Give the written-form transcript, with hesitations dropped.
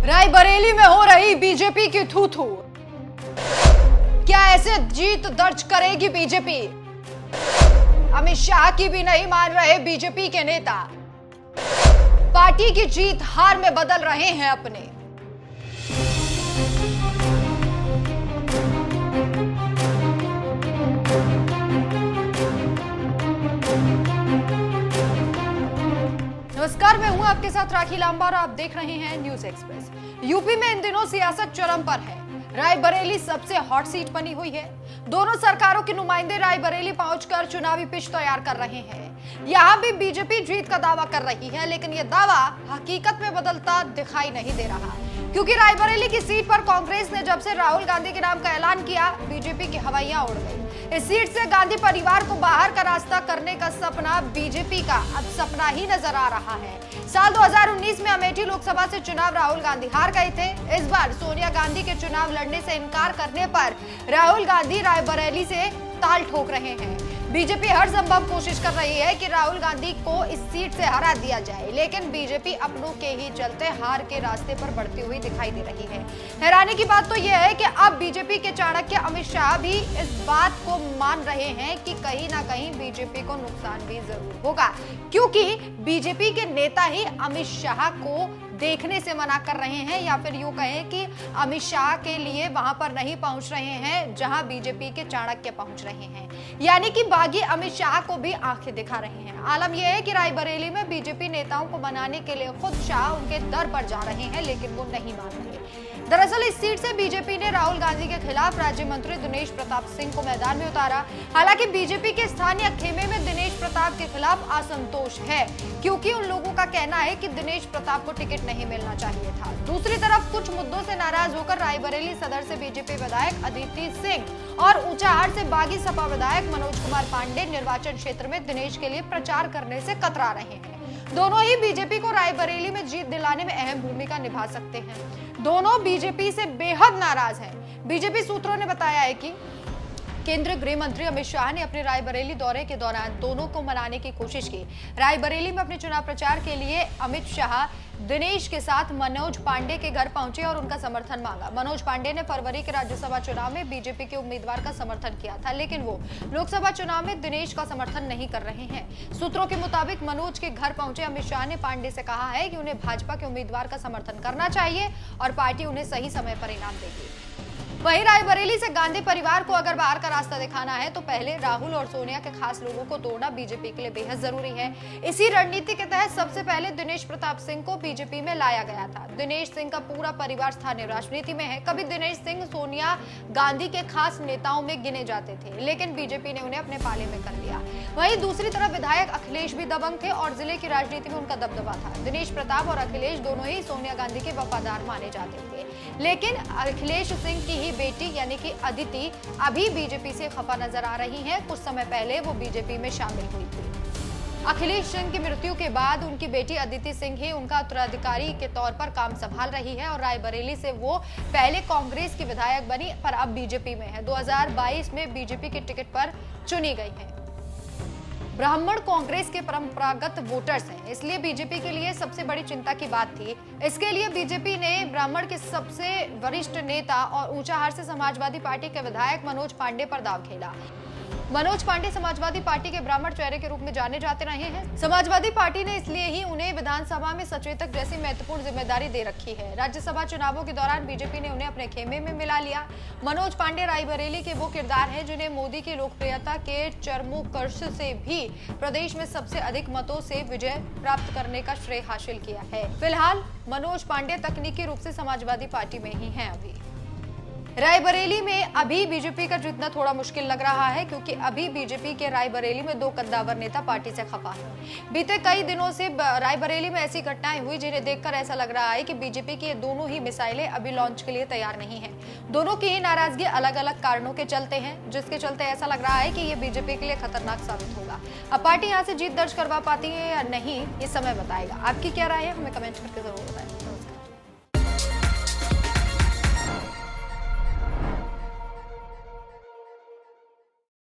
रायबरेली में हो रही बीजेपी की थू-थू। क्या ऐसे जीत दर्ज करेगी बीजेपी? अमित शाह की भी नहीं मान रहे बीजेपी के नेता। पार्टी की जीत हार में बदल रहे हैं अपने। नमस्कार, मैं हूं आपके साथ राखी लांबा और आप देख रहे हैं न्यूज एक्सप्रेस। यूपी में इन दिनों सियासत चरम पर है। रायबरेली सबसे हॉट सीट बनी हुई है। दोनों सरकारों के नुमाइंदे रायबरेली पहुंचकर चुनावी पिच तैयार कर रहे हैं। यहां भी बीजेपी जीत का दावा कर रही है, लेकिन यह दावा हकीकत में बदलता दिखाई नहीं दे रहा, क्योंकि रायबरेली की सीट पर कांग्रेस ने जब से राहुल गांधी के नाम का ऐलान किया, बीजेपी की हवाइयां उड़ गई। इस सीट से गांधी परिवार को बाहर का रास्ता करने का सपना बीजेपी का अब सपना ही नजर आ रहा है। साल 2019 में अमेठी लोकसभा से चुनाव राहुल गांधी हार गए थे। इस बार सोनिया गांधी के चुनाव लड़ने से इनकार करने पर राहुल गांधी रायबरेली से ताल ठोक रहे हैं। बीजेपी हर संभव कोशिश कर रही है कि राहुल गांधी को इस सीट से हरा दिया जाए, लेकिन बीजेपी अपनों के ही चलते हार के रास्ते पर बढ़ती हुई दिखाई दे रही है। हैरानी की बात तो यह है कि अब बीजेपी के चाणक्य अमित शाह भी इस बात को मान रहे हैं कि कहीं ना कहीं बीजेपी को नुकसान भी जरूर होगा, क्योंकि बीजेपी के नेता ही अमित शाह को देखने से मना कर रहे हैं, या फिर यूं कहें कि अमित शाह के लिए वहां पर नहीं पहुंच रहे हैं जहां बीजेपी के चाणक्य पहुंच रहे हैं, यानी कि बागी अमित शाह को भी आंखें दिखा रहे हैं। आलम यह है कि रायबरेली में बीजेपी नेताओं को मनाने के लिए खुद शाह उनके दर पर जा रहे हैं, लेकिन वो नहीं मान रहे। दरअसल इस सीट से बीजेपी ने राहुल गांधी के खिलाफ राज्य मंत्री दिनेश प्रताप सिंह को मैदान में उतारा। हालांकि बीजेपी के स्थानीय खेमे में दिनेश प्रताप के खिलाफ असंतोष है, क्योंकि उन लोगों का कहना है कि दिनेश प्रताप को टिकट नहीं मिलना चाहिए था। दूसरी तरफ कुछ मुद्दों से नाराज होकर रायबरेली सदर से बीजेपी विधायक अदिति सिंह और ऊंचाहार से बागी सपा विधायक मनोज कुमार पांडे निर्वाचन क्षेत्र में दिनेश के लिए प्रचार करने से कतरा रहे हैं। दोनों ही बीजेपी को रायबरेली में जीत दिलाने में अहम भूमिका निभा सकते हैं। दोनों बीजेपी से बेहद नाराज हैं। बीजेपी सूत्रों ने बताया है कि केंद्रीय गृह मंत्री अमित शाह ने अपने रायबरेली दौरे के दौरान दोनों को मनाने की कोशिश की। रायबरेली में अपने चुनाव प्रचार के लिए अमित शाह दिनेश के साथ मनोज पांडे के घर पहुंचे और उनका समर्थन मांगा। मनोज पांडे ने फरवरी के राज्यसभा चुनाव में बीजेपी के उम्मीदवार का समर्थन किया था, लेकिन वो लोकसभा चुनाव में दिनेश का समर्थन नहीं कर रहे हैं। सूत्रों के मुताबिक मनोज के घर पहुंचे अमित शाह ने पांडे से कहा है कि उन्हें भाजपा के उम्मीदवार का समर्थन करना चाहिए और पार्टी उन्हें सही समय पर इनाम देगी। वहीं रायबरेली से गांधी परिवार को अगर बाहर का रास्ता दिखाना है तो पहले राहुल और सोनिया के खास लोगों को तोड़ना बीजेपी के लिए बेहद जरूरी है। इसी रणनीति के तहत सबसे पहले दिनेश प्रताप सिंह को बीजेपी में लाया गया था। दिनेश सिंह का पूरा परिवार स्थानीय राजनीति में है। कभी दिनेश सिंह सोनिया गांधी के खास नेताओं में गिने जाते थे, लेकिन बीजेपी ने उन्हें अपने पाले में कर लिया। वहीं दूसरी तरफ विधायक अखिलेश भी दबंग थे और जिले की राजनीति में उनका दबदबा था। दिनेश प्रताप और अखिलेश दोनों ही सोनिया गांधी के वफादार माने जाते थे, लेकिन अखिलेश सिंह की ही बेटी यानी कि अदिति अभी बीजेपी से खफा नजर आ रही हैं। कुछ समय पहले वो बीजेपी में शामिल हुई थी। अखिलेश सिंह की मृत्यु के बाद उनकी बेटी अदिति सिंह ही उनका उत्तराधिकारी के तौर पर काम संभाल रही है और रायबरेली से वो पहले कांग्रेस की विधायक बनी, पर अब बीजेपी में है। 2022 में बीजेपी के टिकट पर चुनी गई है। ब्राह्मण कांग्रेस के परंपरागत वोटर्स हैं, इसलिए बीजेपी के लिए सबसे बड़ी चिंता की बात थी। इसके लिए बीजेपी ने ब्राह्मण के सबसे वरिष्ठ नेता और ऊंचाहार से समाजवादी पार्टी के विधायक मनोज पांडे पर दांव खेला। मनोज पांडे समाजवादी पार्टी के ब्राह्मण चेहरे के रूप में जाने जाते रहे हैं। समाजवादी पार्टी ने इसलिए ही उन्हें विधानसभा में सचेतक जैसी महत्वपूर्ण जिम्मेदारी दे रखी है। राज्यसभा चुनावों के दौरान बीजेपी ने उन्हें अपने खेमे में मिला लिया। मनोज पांडे रायबरेली के वो किरदार हैं जिन्हें मोदी की लोकप्रियता के चरमोत्कर्ष से भी प्रदेश में सबसे अधिक मतों से विजय प्राप्त करने का श्रेय हासिल किया है। फिलहाल मनोज पांडे तकनीकी रूप से समाजवादी पार्टी में ही हैं। अभी रायबरेली में अभी बीजेपी का जीतना थोड़ा मुश्किल लग रहा है, क्योंकि अभी बीजेपी के रायबरेली में दो कद्दावर नेता पार्टी से खफा हैं। बीते कई दिनों से रायबरेली में ऐसी घटनाएं हुई जिन्हें देखकर ऐसा लग रहा है कि बीजेपी की ये दोनों ही मिसाइलें अभी लॉन्च के लिए तैयार नहीं है। दोनों की ही नाराजगी अलग अलग कारणों के चलते हैं, जिसके चलते ऐसा लग रहा है कि ये बीजेपी के लिए खतरनाक साबित होगा। अब पार्टी यहाँ से जीत दर्ज करवा पाती है या नहीं, ये समय बताएगा। आपकी क्या राय है, हमें कमेंट करके जरूर बताएं।